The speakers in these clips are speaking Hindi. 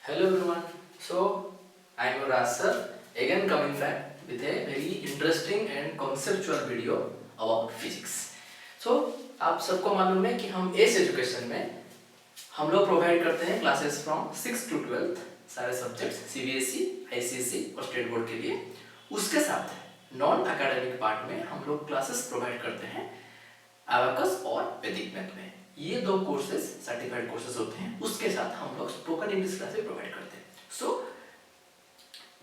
Hello everyone. So I am Raj sir again coming back with a very interesting and conceptual video about physics. So आप सबको मालूम है कि हम इस एजुकेशन में हम लोग प्रोवाइड करते हैं क्लासेस फ्रॉम 6 टू 12 सारे सब्जेक्ट्स सीबीएसई, आईसीएसई और स्टेट बोर्ड के लिए। उसके साथ नॉन एकेडमिक पार्ट में हम लोग क्लासेस प्रोवाइड करते हैं अबाकस और वैदिक मैथ में। ये दो कोर्सेज सर्टिफाइड कोर्सेज होते हैं। उसके साथ हम लोग स्पोकन इंग्लिश क्लासेस प्रोवाइड करते हैं। So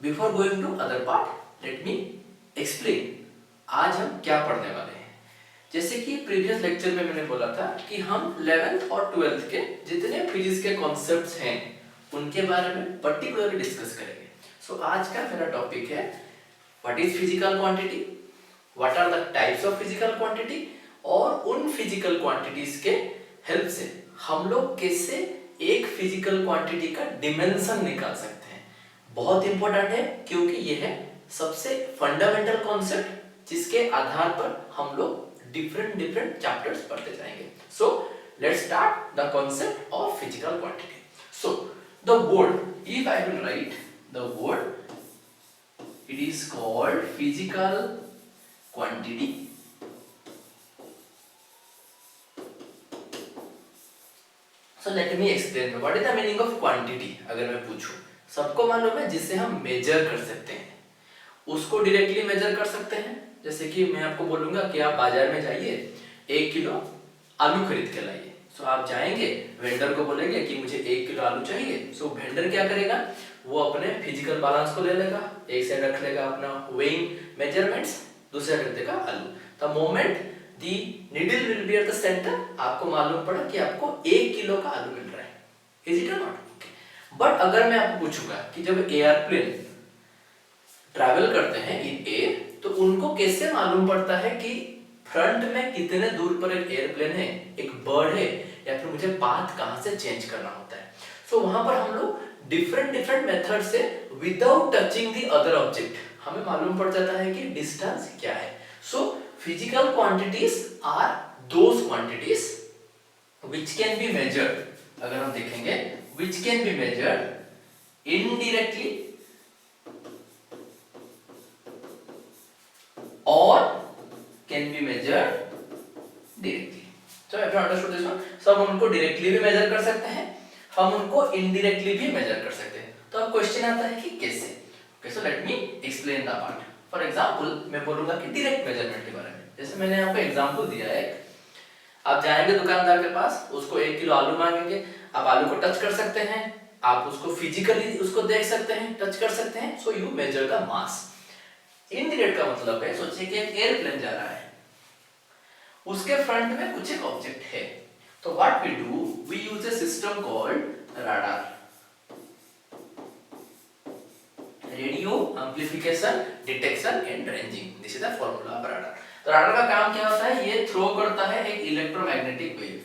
before going to other part let me explain आज हम क्या पढ़ने वाले हैं। जैसे कि प्रीवियस लेक्चर में मैंने बोला था कि हम 11th और 12th के जितने फिजिक्स के कॉन्सेप्ट्स हैं उनके बारे में पर्टिकुलरली डिस्कस करेंगे। सो आज का मेरा टॉपिक है what is physical quantity, what are the types of physical quantity और उन फिजिकल क्वांटिटीज के हेल्प से हम लोग कैसे एक फिजिकल क्वांटिटी का डिमेंशन निकाल सकते हैं। बहुत इंपॉर्टेंट है क्योंकि ये है सबसे फंडामेंटल कॉन्सेप्ट जिसके आधार पर हम लोग डिफरेंट चैप्टर्स पढ़ते जाएंगे। So let's start the concept of physical quantity. So the word, if I will right the word, it is called physical quantity. So let me explain what is the meaning of quantity। अगर मैं पूछूं, सबको मालूम है जिससे हम मेजर कर सकते हैं, उसको डायरेक्टली मेजर कर सकते हैं। जैसे कि मैं आपको बोलूंगा कि आप बाजार में जाइए 1 किलो आलू खरीद के लाइए। सो आप जाएंगे, वेंडर को बोलेंगे कि मुझे 1 किलो आलू चाहिए। सो वेंडर क्या करेगा, वो अपने फिजिकल बैलेंस को ले लेगा, एक साइड रख लेगा अपना वेइंग मेजरमेंट्स, दूसरा रख देगा आलू। The moment the needle will be at the centre, आपको मालूम पड़ा कि आपको 1 किलो का आलू मिल रहा है। इज इट और नॉट? बट अगर मैं आपको पूछूंगा कि जब एयरप्लेन ट्रैवल करते हैं इन एयर, तो उनको कैसे मालूम पड़ता है कि फ्रंट में कितने दूर पर एक एयरप्लेन है, एक बर्ड है, या फिर मुझे पाथ कहां से चेंज करना होता है। सो वहां पर हम लोग डिफरेंट मेथड से without touching the other object हमें मालूम पड़ जाता है कि डिस्टेंस क्या है। So physical quantities are those quantities which can be measured. अगर हम देखेंगे which can be measured indirectly और can be measured directly. So if you understood this one, सब उनको डायरेक्टली भी मेजर कर सकते हैं, हम उनको इनडायरेक्टली भी मेजर कर सकते हैं। तो अब क्वेश्चन आता है कि कैसे। Okay, so let me explain the part. For example मैं बोलूंगा कि डायरेक्ट मेजरमेंट के बारे में। जैसे मैंने यहाँ पे एग्जांपल दिया है, आप जाएंगे दुकानदार के पास, उसको 1 किलो आलू मांगेंगे, आप आलू को टच कर सकते हैं, आप उसको फिजिकली उसको देख सकते हैं, टच कर सकते हैं। So you measure the mass. Indirect का मतलब है, सोचिए कि एक एयरप्लेन जा रहा है, उसके फ्रंट में कुछ एक ऑब्जेक्ट है। तो what we do, we use a system called radar, radio amplification detection and ranging. This is the formula of radar. तो रडार का काम क्या होता है, ये थ्रो करता है एक इलेक्ट्रोमैग्नेटिक वेव।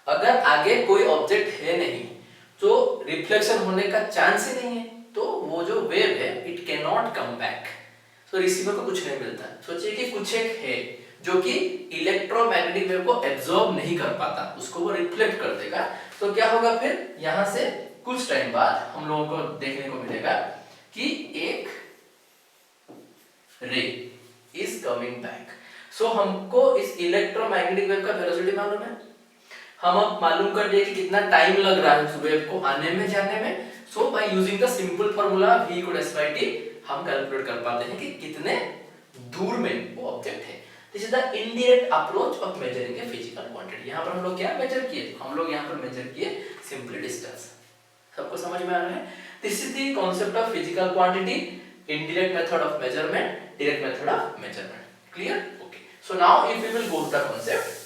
अगर आगे कोई ऑब्जेक्ट है नहीं, तो रिफ्लेक्शन होने का चांस ही नहीं है, तो वो जो वेव है it can not come back. तो रिसीवर को कुछ नहीं मिलता। सोचिए कि कुछ एक है जो कि इलेक्ट्रोमैग्नेटिक वेव को एब्जॉर्ब नहीं कर पाता, उसको वो रिफ्लेक्ट कर देगा। तो क्या होगा, फिर यहां से कुछ टाइम बाद हम लोगों को देखने को मिलेगा कि एक रे इज कमिंग बैक। सो हमको इस इलेक्ट्रोमैग्नेटिक वेव का वेलोसिटी मालूम है, हम अब मालूम कर लिए कि कितना टाइम लग रहा है उस वेव को आने में जाने में। So by using the simple formula v equal s t हम कैलकुलेट कर पाते हैं कि कितने दूर में वो ऑब्जेक्ट है। This is the indirect approach of measuring a physical quantity. यहां पर हम लोग क्या मेजर किए, हम लोग यहां पर मेजर किए सिंपली डिस्टेंस। सबको समझ में आ रहा है? This is the concept of physical quantity, indirect method of measurement, direct method of measurement. Clear? Okay, so now if we will go to the concept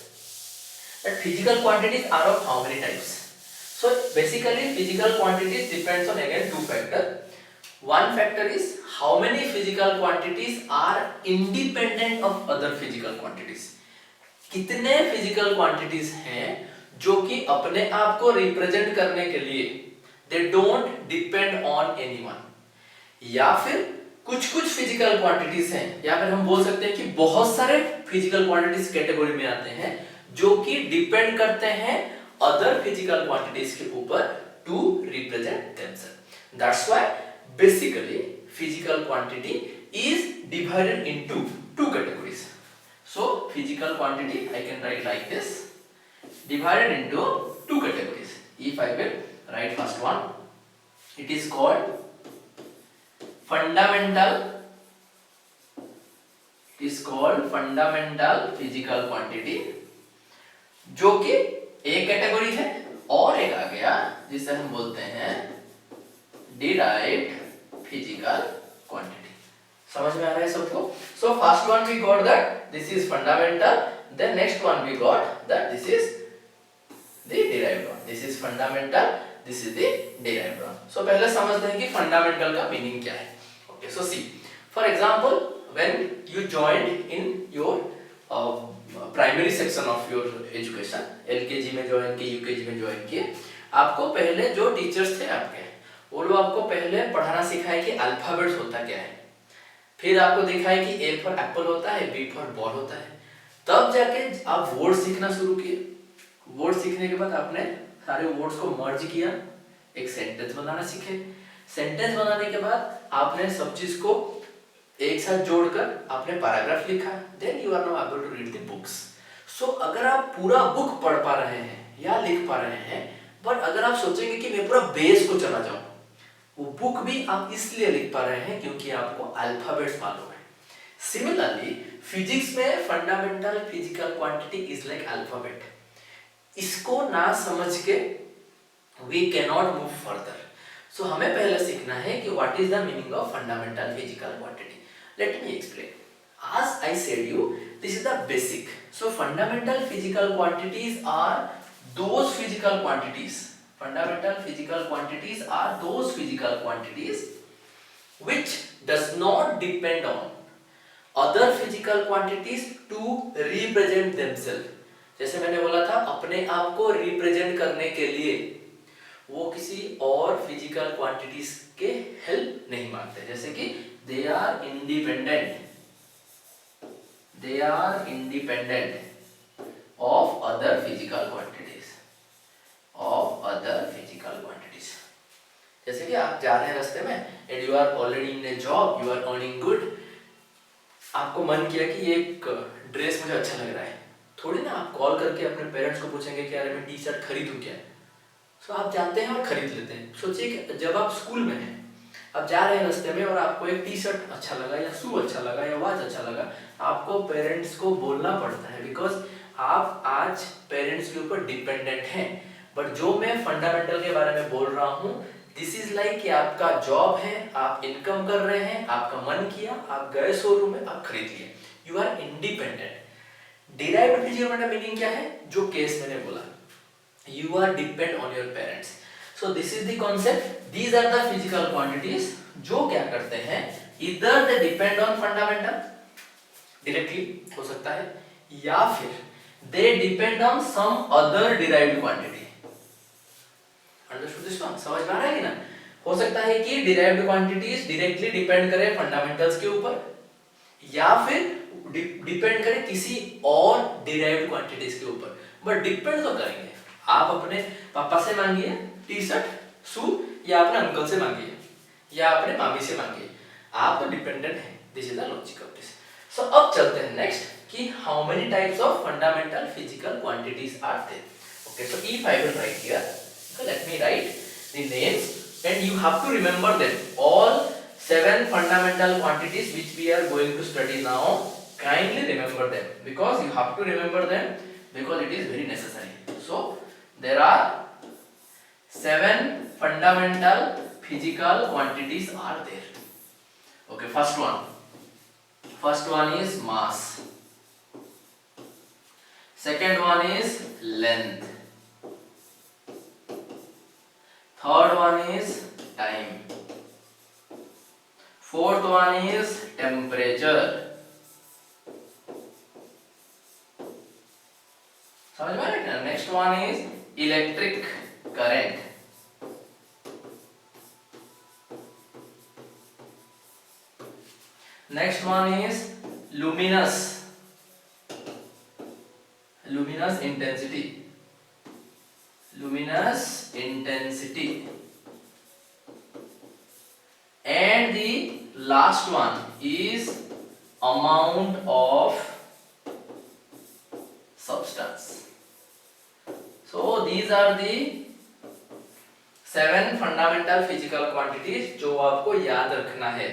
that physical quantities are of how many types. So basically physical quantities depends on again two factors. One factor is how many physical quantities are independent of other physical quantities. कितने physical quantities हैं जो कि अपने आप को रिप्रेजेंट करने के लिए they don't depend on anyone. या फिर कुछ फिजिकल क्वांटिटीज हैं, या फिर हम बोल सकते हैं कि बहुत सारे फिजिकल क्वांटिटीज कैटेगरी में आते हैं जो कि डिपेंड करते हैं अदर फिजिकल क्वांटिटीज के ऊपर to represent themselves. That's why basically physical quantity is divided into two categories. So physical quantity I can write like this, divided into two categories. If I will write first one, it is called fundamental physical quantity, जो कि एक कैटेगरी है, और एक आ गया जिसे हम बोलते हैं डिराइव्ड फिजिकल क्वांटिटी। समझ में आ रहा है सबको? So first one we got that this is fundamental, then next one we got that this is the derived one. This is fundamental, this is the derived one. So पहले समझते हैं कि फंडामेंटल का मीनिंग क्या है। Okay, so see for example when you joined in your primary section of your education, LKG में ज्वाइन किए, यूकेजी में ज्वाइन किए, आपको पहले जो टीचर्स थे आपके, वो लोग आपको पहले पढ़ाना सिखाए कि अल्फाबेट्स होता क्या है, फिर आपको दिखाए कि ए फॉर एप्पल होता है, बी फॉर बॉल होता है, तब जाके आप वर्ड सीखना शुरू किए। वर्ड सीखने के बाद आपने सारे वर्ड्स को मर्ज किया, एक सेंटेंस बनाना सीखे। सेंटेंस बनाने के बाद आपने सब चीज को एक साथ जोड़कर आपने पैराग्राफ लिखा, then you are now able to read the books. So अगर आप पूरा बुक पढ़ पा रहे हैं या लिख पा रहे हैं, बट अगर आप सोचेंगे कि मैं पूरा बेस को चला जाऊं, वो बुक भी आप इसलिए लिख पा रहे हैं क्योंकि आपको अल्फाबेट्स मालूम है। सिमिलरली फिजिक्स में fundamental physical quantity is like alphabet. इसको ना समझ के we can not move further. So हमें पहले सीखना है कि what is the meaning of fundamental physical quantity. Let me explain. As I said you, this is the basic. So fundamental physical quantities are those physical quantities. Fundamental physical quantities are those physical quantities which does not depend on other physical quantities to represent themselves. जैसे मैंने बोला था, अपने आप को रिप्रेजेंट करने के लिए वो किसी और फिजिकल क्वांटिटीज के हेल्प नहीं मांगते। जैसे कि they are independent of other physical quantities, जैसे कि आप जा रहे हैं रास्ते में and you are already in a job, you are earning good, आपको मन किया कि ये एक ड्रेस मुझे अच्छा लग रहा है, थोड़ी ना आप कॉल करके अपने पेरेंट्स को पूछेंगे कि यार मैं टी शर्ट खरीदूं क्या। सो आप जाते हैं और खरीद लेते हैं। सोचिए कि जब आप स्कूल में हैं, आप जा रहे हैं रास्ते में और आपको एक टी शर्ट अच्छा लगा या शू अच्छा लगा या वॉच अच्छा लगा, आपको पेरेंट्स को बोलना पड़ता है बिकॉज आप आज पेरेंट्स के ऊपर डिपेंडेंट हैं। बट जो मैं फंडामेंटल के बारे में बोल रहा हूँ, दिस इज लाइक कि आपका जॉब है, आप इनकम कर रहे हैं, आपका मन किया, आप गए शोरूम में, आप खरीद लिए, you are independent. Derived physical meaning क्या है? जो केस मैंने बोला, you are depend on your parents. So this is the concept. These are the physical quantities जो क्या करते हैं, either they depend on fundamental directly हो सकता है, या फिर they depend on some other derived quantity. Understood this one? समझ में आ रहा है कि ना? हो सकता है कि derived quantities directly depend करें fundamentals के ऊपर, या फिर depend करें किसी और derived quantities के ऊपर, but depend तो करेंगे। आप अपने पापा से मांगिए टी शर्ट शू, या अपने अंकल से मांगिए, या अपने मामी से मांगिए, आप तो डिपेंडेंट हैं। This is the logic of this. So अब चलते हैं नेक्स्ट कि how many types of fundamental physical quantities are there. Okay, so if I will write here, so let me write the names and you have to remember them, all 7 fundamental quantities which we are going to study now. Kindly remember them because you have to remember them because it is very necessary. So there are 7 fundamental physical quantities are there. Okay, first one is mass, second one is length, third one is time, fourth one is temperature, समझ में आ रहा है? Next one is electric current, next one is luminous intensity, luminous intensity, and the last one is amount of substance. So these are the 7 fundamental physical quantities जो आपको याद रखना है.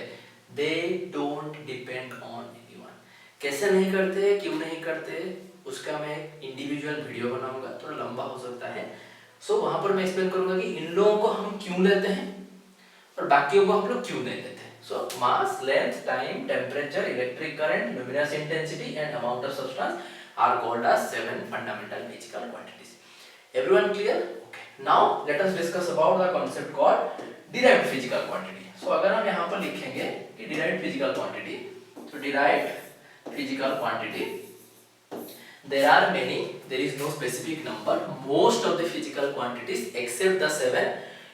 They don't depend on anyone. कैसे नहीं करते, क्यों नहीं करते, उसका मैं इंडिविजुअल वीडियो बनाऊंगा, थोड़ा लंबा हो सकता है. सो वहां पर मैं एक्सप्लेन करूंगा कि इन लोगों को हम क्यों लेते हैं और बाकियों को हम लोग क्यों नहीं लेते. So mass, length, time, temperature, electric current, luminous intensity and amount of substance are called as 7 fundamental physical quantities. Everyone clear? Okay. Now let us discuss about the concept called derived physical quantity. So अगर हम यहाँ पर लिखेंगे कि derived physical quantity, so derived physical quantity, there are many. There is no specific number. Most of the physical quantities except the 7,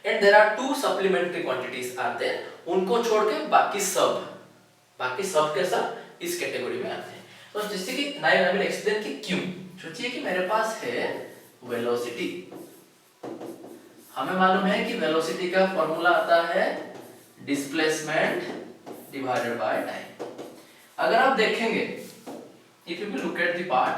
and there are 2 supplementary quantities are there. उनको छोड़ के बाकी सब के सब इस कैटेगरी में आते हैं. तो जैसे कि नाइ विल एक्सप्लेन कि क्यों. सोचिए कि मेरे पास है वेलोसिटी. हमें मालूम है कि वेलोसिटी का फॉर्मूला आता है डिस्प्लेसमेंट डिवाइडेड बाय टाइम. अगर आप देखेंगे, if you look at the part,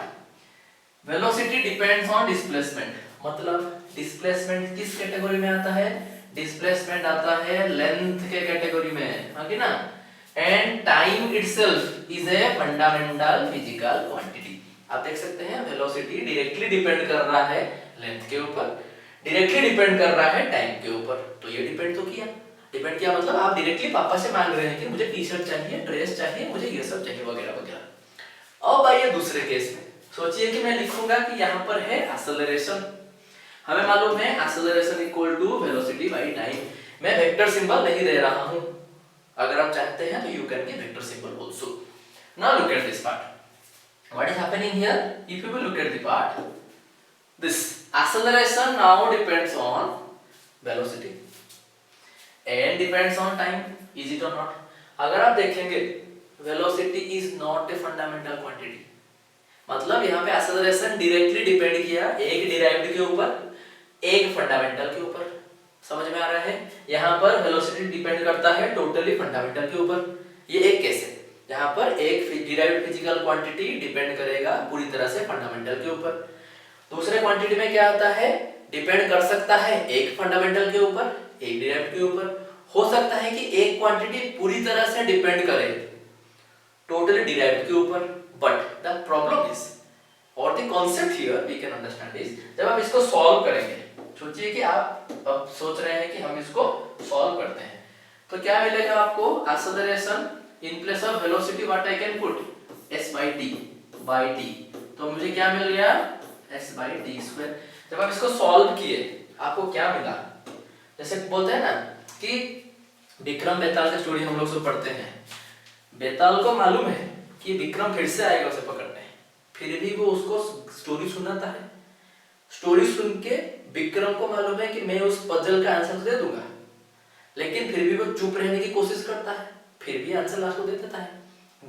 velocity depends on displacement. मतलब डिस्प्लेसमेंट किस कैटेगरी में आता है? डिस्प्लेसमेंट आता है लेंथ के कैटेगरी में, हां कि ना. And time itself is a fundamental physical quantity. आप देख सकते हैं वेलोसिटी डायरेक्टली डिपेंड कर रहा है लेंथ के ऊपर, डायरेक्टली डिपेंड कर रहा है टाइम के ऊपर. तो ये डिपेंड तो किया. डिपेंड किया मतलब आप डायरेक्टली पापा से मांग रहे हैं कि मुझे टी शर्ट चाहिए, ड्रेस चाहिए, मुझे ये सब चाहिए वगैरह वगैरह. अब आइए दूसरे केस में. सोचिए कि मैं लिखूंगा कि यहाँ पर है एक्सेलरेशन. हमें मालूम है acceleration equal to velocity by time. मैं वेक्टर सिंबल नहीं दे रहा हूँ. अगर आप चाहते हैं तो you can give vector symbol also. Now look at this part. What is happening here? If you will look at the part, this acceleration now depends on velocity and depends on time. Is it or not? अगर आप देखेंगे velocity is not a fundamental quantity. मतलब यहाँ पे acceleration directly depend किया एक derived के ऊपर, एक fundamental के ऊपर. समझ में आ रहा है? यहाँ पर वेलोसिटी डिपेंड करता है टोटली फंडामेंटल के ऊपर. ये एक केस है यहाँ पर एक डिराइव्ड फिजिकल क्वांटिटी डिपेंड करेगा पूरी तरह से फंडामेंटल के ऊपर. दूसरे क्वांटिटी में क्या आता है? डिपेंड कर सकता है एक फंडामेंटल के ऊपर, एक डिराइव्ड के ऊपर. हो सकता है कि एक क्वांटिटी पूरी तरह से डिपेंड करे टोटली डिराइव्ड के ऊपर. बट द प्रॉब्लम इज और the concept here we can understand is, जब आप इसको सॉल्व करेंगे, सोचिए कि आप अब सोच रहे हैं कि हम इसको सॉल्व करते हैं, तो क्या मिलेगा आपको? Acceleration in place of velocity what I can put s by t. तो मुझे क्या मिल गया? s by t square. जब आप इसको सॉल्व किए आपको क्या मिला? जैसे बोलते हैं ना कि विक्रम बेताल की स्टोरी हम लोग सब पढ़ते हैं. बेताल को मालूम है कि विक्रम फिर से आएगा उसे पकड़ने, फिर भी वो उसको स्टोरी सुनाता है. स्टोरी सुन के विक्रम को मालूम है कि मैं उस पजल का आंसर दे दूंगा, लेकिन फिर भी वो चुप रहने की कोशिश करता है, फिर भी आंसर लास्ट को दे देता है.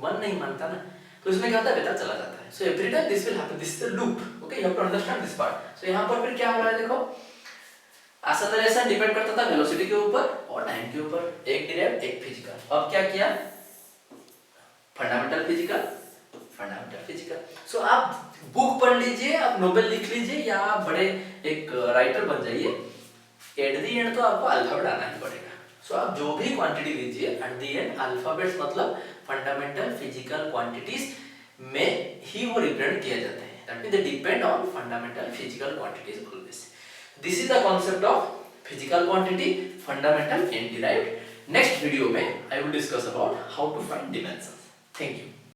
मन नहीं मानता ना, तो इसमें क्या होता है? बेटा चला जाता है. So every time this will happen. This is a loop. Okay, you have to understand this part. So यहाँ पर फिर क्या हो रहा है? देखो, एक्सेलरेशन डिपेंड करता था वेलोसिटी के ऊपर और टाइम के ऊपर, एक डिराइव्ड एक फिजिकल. अब क्या किया? Fundamental physical. सो आप बुक पढ़ लीजिए, आप नोबेल लिख लीजिए, या आप बड़े एक राइटर बन जाइए, एट दी एंड तो आपको अल्फाबेट आना ही पड़ेगा. सो आप जो भी क्वांटिटी लीजिए एट दी एंड अल्फाबेट्स मतलब फंडामेंटल फिजिकल क्वांटिटीज में ही वो रिप्रेजेंट किए जाते हैं. That means they depend on fundamental physical quantities always. This is the concept of physical quantity, fundamental and derived. Next video में I will discuss about how to find dimensions. Thank you.